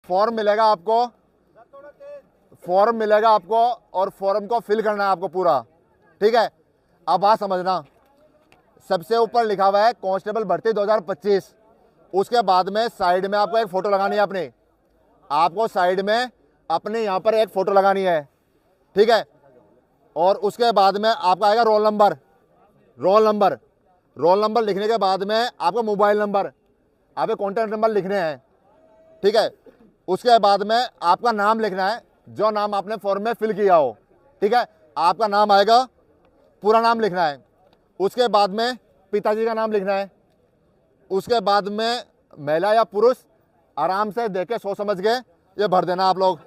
Form मिलेगा आपको, form मिलेगा आपको और फॉर्म को फिल करना है आपको पूरा, ठीक है। अब बात समझना, सबसे ऊपर लिखा हुआ है कांस्टेबल भर्ती 2025। उसके बाद में साइड में आपको एक फ़ोटो लगानी है अपनी, आपको साइड में अपने यहाँ पर एक फ़ोटो लगानी है, ठीक है। और उसके बाद में आपका आएगा roll number, roll number, roll number लिखने के बाद में आपका मोबाइल नंबर, आपके कॉन्टैक्ट नंबर लिखने हैं, ठीक है। उसके बाद में आपका नाम लिखना है, जो नाम आपने फॉर्म में फिल किया हो, ठीक है। आपका नाम आएगा, पूरा नाम लिखना है। उसके बाद में पिताजी का नाम लिखना है। उसके बाद में महिला या पुरुष आराम से देख के सोच समझ के ये भर देना आप लोग,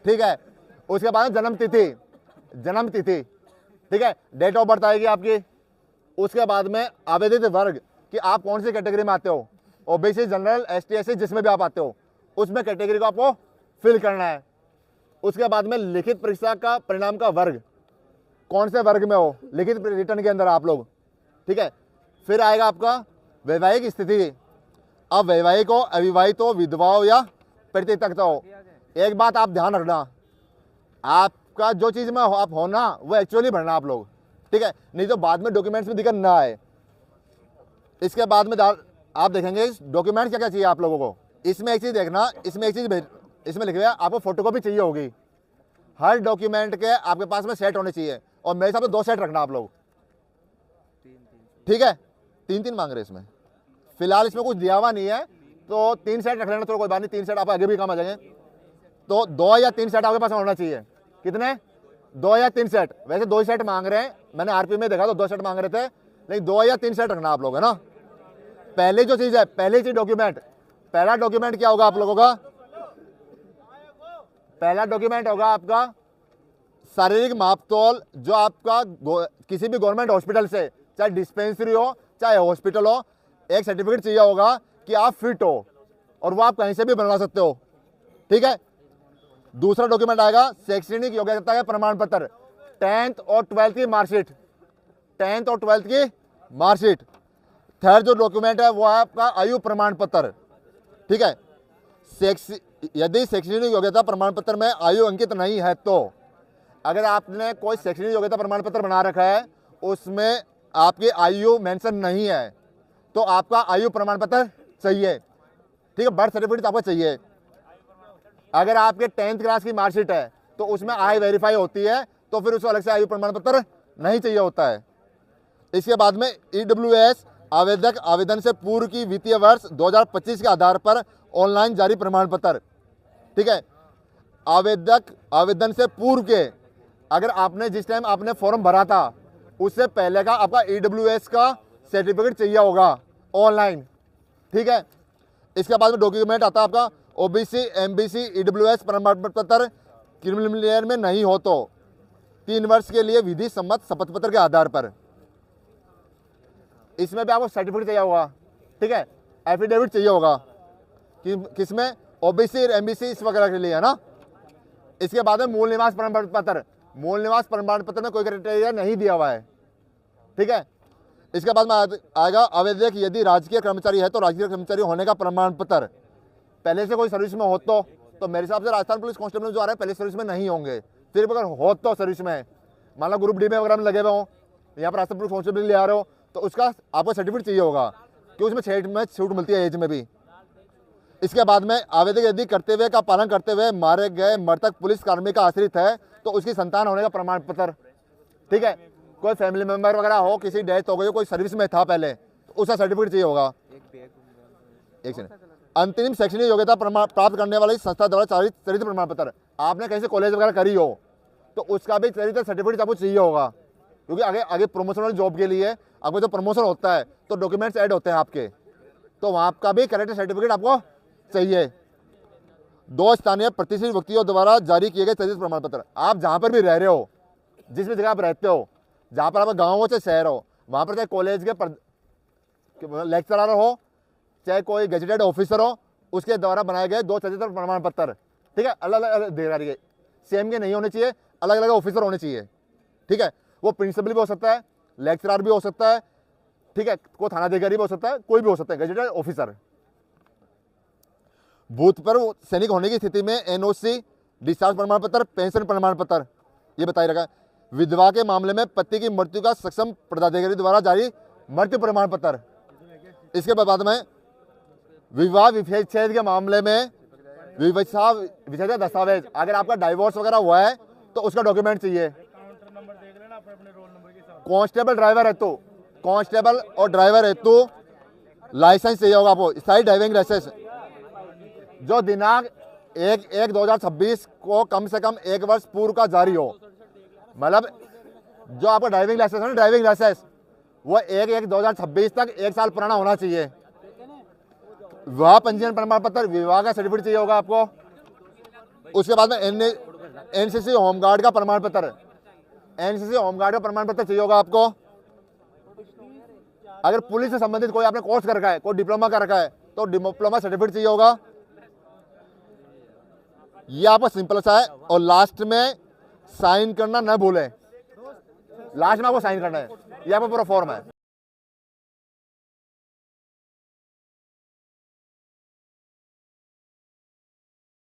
ठीक है। उसके बाद जन्म तिथि, जन्म तिथि, ठीक है, डेट ऑफ बर्थ आएगी आपकी। उसके बाद में आवेदित वर्ग कि आप कौन सी कैटेगरी में आते हो, ओबीसी, जनरल, एसटी, एससी, जिसमें भी आप आते हो उसमें कैटेगरी को आपको फिल करना है। उसके बाद में लिखित परीक्षा का परिणाम का वर्ग, कौन से वर्ग में हो लिखित रिटर्न के अंदर आप लोग, ठीक है। फिर आएगा आपका वैवाहिक स्थिति। अब वैवाहिक हो, अविवाहित हो, विधवा हो या परित्यक्ता हो, एक बात आप ध्यान रखना, आपका जो चीज़ में आप हो ना वो एक्चुअली भरना आप लोग, ठीक है, नहीं तो बाद में डॉक्यूमेंट्स में दिक्कत ना आए। इसके बाद में आप देखेंगे डॉक्यूमेंट क्या क्या चाहिए आप लोगों को। इसमें एक चीज़ देखना, इसमें एक चीज़ इसमें लिखे हुआ है आपको फोटोकॉपी चाहिए होगी। हर डॉक्यूमेंट के आपके पास में सेट होने चाहिए, और मेरे हिसाब से 2 सेट रखना आप लोग, ठीक है। 3-3 मांग रहे इसमें, फिलहाल इसमें कुछ दिया हुआ नहीं है, तो 3 सेट रख लेना, तो कोई बात नहीं, 3 सेट आप आगे भी काम आ जाएंगे। तो 2 या 3 सेट आपके पास होना चाहिए। कितने? 2 या 3 सेट। वैसे 2 ही सेट मांग रहे हैं, मैंने आरपी में देखा तो 2 सेट मांग रहे थे, लेकिन 2 या 3 सेट रखना आप लोग, है ना। पहली जो चीज़ है, पहली चीज डॉक्यूमेंट, पहला डॉक्यूमेंट क्या होगा आप लोगों का? पहला डॉक्यूमेंट होगा आपका शारीरिक मापतौल, जो आपका किसी भी गवर्नमेंट हॉस्पिटल से, चाहे डिस्पेंसरी हो चाहे हॉस्पिटल हो, एक सर्टिफिकेट चाहिए होगा कि आप फिट हो, और वो आप कहीं से भी बनवा सकते हो, ठीक है। दूसरा डॉक्यूमेंट आएगा शैक्षणिक योग्यता का प्रमाण पत्र, 10th और 12th की मार्कशीट, 10th और 12th की मार्कशीट। थर्ड जो डॉक्यूमेंट है वो है आपका आयु प्रमाण पत्र, ठीक है। यदि शैक्षणिक योग्यता प्रमाण पत्र में आयु अंकित नहीं है, तो अगर आपने कोई शैक्षणिक योग्यता प्रमाण पत्र बना रखा है उसमें आपकी आयु मेंशन नहीं है, तो आपका आयु प्रमाण पत्र चाहिए, ठीक है। बर्थ सर्टिफिकेट आपको चाहिए। अगर आपके 10th क्लास की मार्कशीट है तो उसमें आई वेरीफाई होती है, तो फिर उसको अलग से आयु प्रमाण पत्र नहीं चाहिए होता है। इसके बाद में ईडब्ल्यूएस आवेदक आवेदन से पूर्व की वित्तीय वर्ष 2025 के आधार पर ऑनलाइन जारी प्रमाण पत्र, ठीक है। आवेदक आवेदन से पूर्व के, अगर आपने जिस टाइम आपने फॉर्म भरा था उससे पहले का आपका ईडब्ल्यूएस का सर्टिफिकेट चाहिए होगा ऑनलाइन, ठीक है। इसके बाद में डॉक्यूमेंट आता है आपका ओबीसी, एमबीसी, ईडब्ल्यूएस प्रमाण पत्र क्रिमिनल में नहीं हो तो 3 वर्ष के लिए विधि सम्मत शपथ पत्र के आधार पर। इसमें भी आपको सर्टिफिकेट चाहिए होगा, ठीक है, एफिडेविट चाहिए होगा कि किसमें, ओबीसी और एमबीसी इस वगैरह के लिए, है ना। इसके बाद में मूल निवास प्रमाण पत्र, मूल निवास प्रमाण पत्र में कोई क्राइटेरिया नहीं दिया हुआ है, ठीक है। इसके बाद में आएगा आवेदक यदि राजकीय कर्मचारी है तो राजकीय कर्मचारी होने का प्रमाण पत्र, पहले से कोई सर्विस में हो तो मेरे हिसाब से राजस्थान पुलिस कांस्टेबल जो आ रहे हैं पहले सर्विस में नहीं होंगे, फिर अगर हो तो सर्विस में, मान लो ग्रुप डी में वगैरह में लगे हुए हो, यहाँ पर राजस्थान पुलिस कांस्टेबल ले आ रहे हो, तो उसका आपको सर्टिफिकेट चाहिए होगा कि उसमें 6 में छूट मिलती है एज में भी। इसके बाद में आवेदक यदि कर्तव्य का पालन करते हुए मारे गए मृतक पुलिस कर्मी का आश्रित है तो उसकी संतान होने का प्रमाण पत्र, ठीक है। कोई फैमिली मेंबर वगैरह हो, किसी डेथ हो गई हो, कोई सर्विस में था पहले, तो उसका सर्टिफिकेट चाहिए होगा। एक सेकंड, अंतिम शैक्षणिक योग्यता प्राप्त करने वाली संस्था द्वारा चरित्र प्रमाण पत्र, आपने कहीं से कॉलेज वगैरह करी हो तो उसका भी चरित्र सर्टिफिकेट आपको चाहिए होगा, क्योंकि आगे प्रमोशनल जॉब के लिए आपको जो प्रमोशन होता है तो डॉक्यूमेंट्स ऐड होते हैं आपके, तो वहाँ का भी करेक्ट सर्टिफिकेट आपको चाहिए। 2 स्थानीय प्रतिष्ठित व्यक्तियों द्वारा जारी किए गए चरित्र प्रमाण पत्र, आप जहाँ पर भी रह रहे हो, जिस भी जगह आप रहते हो, जहाँ पर आपका गाँव हो चाहे शहर हो, वहाँ पर चाहे कॉलेज के लेक्चरर हो चाहे कोई गेजेटेड ऑफिसर हो, उसके द्वारा बनाए गए 2 चरित्र प्रमाण पत्र, ठीक है, अलग अलग दे रही है, सेम के नहीं होने चाहिए, अलग अलग ऑफिसर होने चाहिए, ठीक है। वो प्रिंसिपल भी हो सकता है, लेक्चरर भी हो सकता है, ठीक है, कोई थाना अधिकारी भी हो सकता है, कोई भी हो सकता है, गेजेटेड ऑफिसर। भूतपूर्व सैनिक होने की स्थिति में एनओसी, डिस्चार्ज प्रमाण पत्र, पेंशन प्रमाण पत्र ये बताई रखा है। विधवा के मामले में पति की मृत्यु का सक्षम पदाधिकारी द्वारा जारी मृत्यु प्रमाण पत्र। इसके बाद में विवाह विच्छेद के मामले में विवाह विच्छेद का दस्तावेज, अगर आपका डाइवोर्स वगैरह हुआ है तो उसका डॉक्यूमेंट चाहिए। कांस्टेबल ड्राइवर है तो कांस्टेबल और ड्राइवर है तो लाइसेंस चाहिए होगा आपको, स्थायी ड्राइविंग लाइसेंस जो दिनांक 1/1/2026 को कम से कम 1 वर्ष पूर्व का जारी हो। मतलब जो आपका ड्राइविंग लाइसेंस है ना, ड्राइविंग लाइसेंस वो 1/1/2026 तक 1 साल पुराना होना चाहिए। विवाह पंजीयन प्रमाण पत्र, विवाह का सर्टिफिकेट चाहिए होगा आपको। उसके बाद में एनसीसी होमगार्ड का प्रमाण पत्र, एनसीसी होमगार्ड का प्रमाण पत्र चाहिए होगा आपको। अगर पुलिस से संबंधित कोई आपने कोर्स कर रखा है, कोई डिप्लोमा कर रखा है तो डिप्लोमा सर्टिफिकेट चाहिए होगा। ये आपका सिंपल सा है। और लास्ट में साइन करना न भूलें, लास्ट में आपको साइन करना है। ये आपका पूरा फॉर्म है।